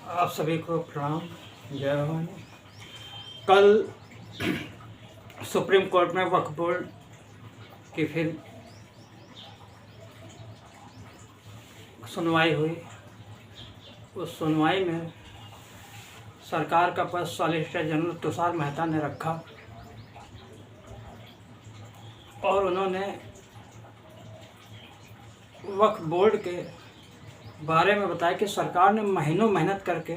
आप सभी को प्रणाम। जय भवानी। कल सुप्रीम कोर्ट में वक्फ बोर्ड की फिर सुनवाई हुई। उस सुनवाई में सरकार का पक्ष सॉलिसिटर जनरल तुषार मेहता ने रखा और उन्होंने वक्फ बोर्ड के बारे में बताया कि सरकार ने महीनों मेहनत करके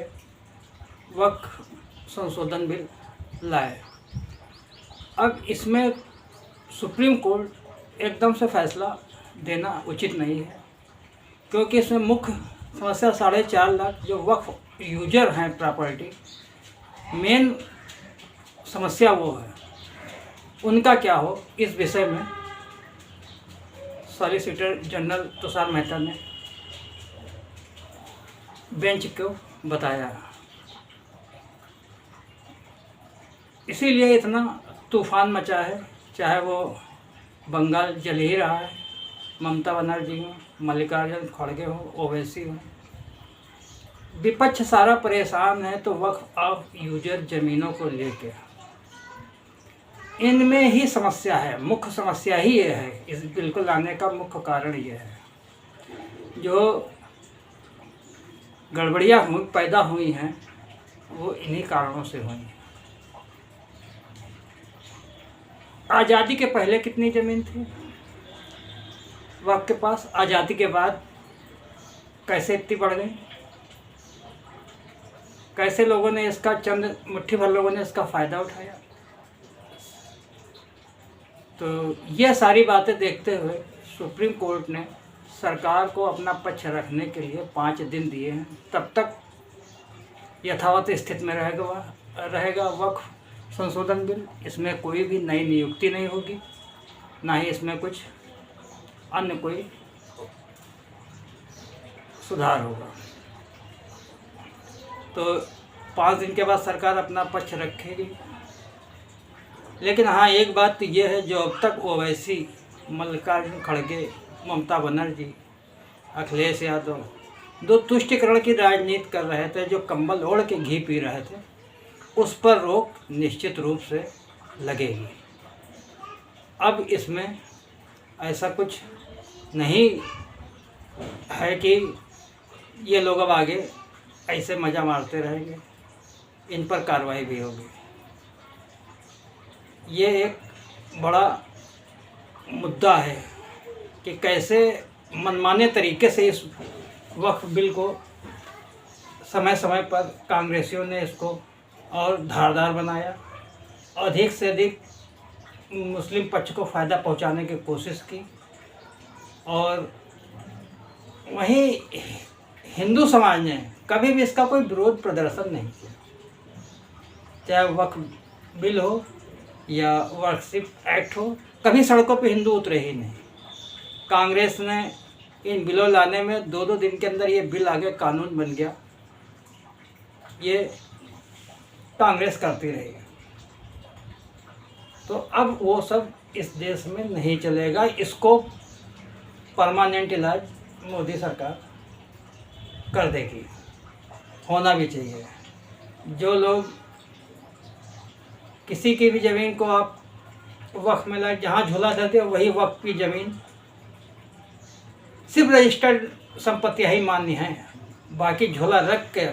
वक्फ संशोधन बिल लाए। अब इसमें सुप्रीम कोर्ट एकदम से फैसला देना उचित नहीं है, क्योंकि इसमें मुख्य समस्या 4.5 लाख जो वक्फ यूजर हैं प्रॉपर्टी, मेन समस्या वो है। उनका क्या हो, इस विषय में सॉलिसिटर जनरल तुषार मेहता ने बेंच को बताया। इसीलिए इतना तूफान मचा है, चाहे वो बंगाल जल ही रहा है, ममता बनर्जी हो, मल्लिकार्जुन खड़गे हो, ओवैसी हो, विपक्ष सारा परेशान है। तो वक्फ ऑफ यूजर ज़मीनों को लेके इनमें ही समस्या है। मुख्य समस्या ही ये है, इस बिल को लाने का मुख्य कारण ये है। जो गड़बड़ियाँ पैदा हुई हैं वो इन्हीं कारणों से हुई हैं। आज़ादी के पहले कितनी ज़मीन थी वक्फ के पास, आज़ादी के बाद कैसे इतनी बढ़ गई, कैसे लोगों ने इसका, चंद मुट्ठी भर लोगों ने इसका फ़ायदा उठाया। तो ये सारी बातें देखते हुए सुप्रीम कोर्ट ने सरकार को अपना पक्ष रखने के लिए 5 दिन दिए हैं। तब तक यथावत स्थिति में रहेगा वक्फ संशोधन बिल। इसमें कोई भी नई नियुक्ति नहीं होगी, ना ही इसमें कुछ अन्य कोई सुधार होगा। तो 5 दिन के बाद सरकार अपना पक्ष रखेगी। लेकिन हाँ, एक बात तो ये है, जो अब तक ओवैसी, मल्लिकार्जुन खड़गे, ममता बनर्जी, अखिलेश यादव दो तुष्टीकरण की राजनीति कर रहे थे, जो कंबल ओढ़ के घी पी रहे थे, उस पर रोक निश्चित रूप से लगेगी। अब इसमें ऐसा कुछ नहीं है कि ये लोग अब आगे ऐसे मज़ा मारते रहेंगे, इन पर कार्रवाई भी होगी। ये एक बड़ा मुद्दा है कि कैसे मनमाने तरीके से इस वक्फ बिल को समय समय पर कांग्रेसियों ने इसको और धारदार बनाया, अधिक से अधिक मुस्लिम पक्ष को फ़ायदा पहुंचाने की कोशिश की। और वहीं हिंदू समाज ने कभी भी इसका कोई विरोध प्रदर्शन नहीं किया, चाहे वक्फ बिल हो या वर्कशिप एक्ट हो। कभी सड़कों पे हिंदू उतरे ही नहीं। कांग्रेस ने इन बिलों लाने में 2-2 दिन के अंदर ये बिल आगे कानून बन गया। ये कांग्रेस करती रही। तो अब वो सब इस देश में नहीं चलेगा। इसको परमानेंट इलाज मोदी सरकार कर देगी, होना भी चाहिए। जो लोग किसी की भी ज़मीन को आप वक्फ में लाए, जहाँ झूला देते हो वही वक्फ की ज़मीन, सिर्फ रजिस्टर्ड संपत्तियाँ ही मान्य हैं। बाकी झोला रख के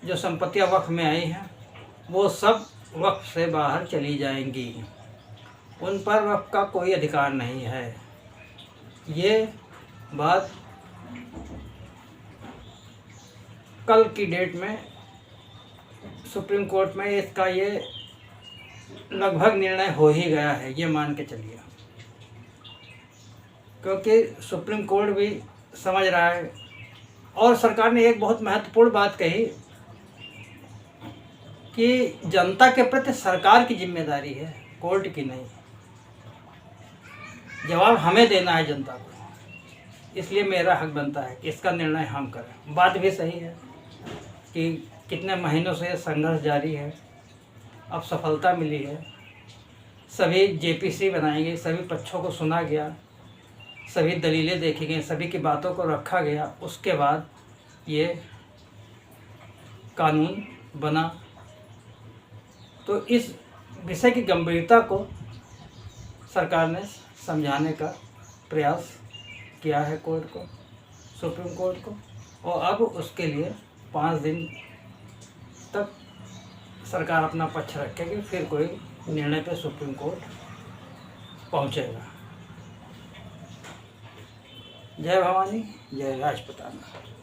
जो संपत्तियाँ वक्फ में आई हैं वो सब वक्फ से बाहर चली जाएंगी। उन पर वक्फ का कोई अधिकार नहीं है। ये बात कल की डेट में सुप्रीम कोर्ट में इसका ये लगभग निर्णय हो ही गया है, ये मान के चलिए। क्योंकि सुप्रीम कोर्ट भी समझ रहा है। और सरकार ने एक बहुत महत्वपूर्ण बात कही कि जनता के प्रति सरकार की जिम्मेदारी है, कोर्ट की नहीं। जवाब हमें देना है जनता को, इसलिए मेरा हक बनता है कि इसका निर्णय हम करें। बात भी सही है कि कितने महीनों से संघर्ष जारी है, अब सफलता मिली है। सभी जेपीसी बनाई गई, सभी पक्षों को सुना गया, सभी दलीलें देखी गई, सभी की बातों को रखा गया। उसके बाद ये कानून बना। तो इस विषय की गंभीरता को सरकार ने समझाने का प्रयास किया है कोर्ट को, सुप्रीम कोर्ट को, और अब उसके लिए 5 दिन तक सरकार अपना पक्ष रखेगी, फिर कोई निर्णय पे सुप्रीम कोर्ट पहुंचेगा। जय भवानी, जय राजपूताना।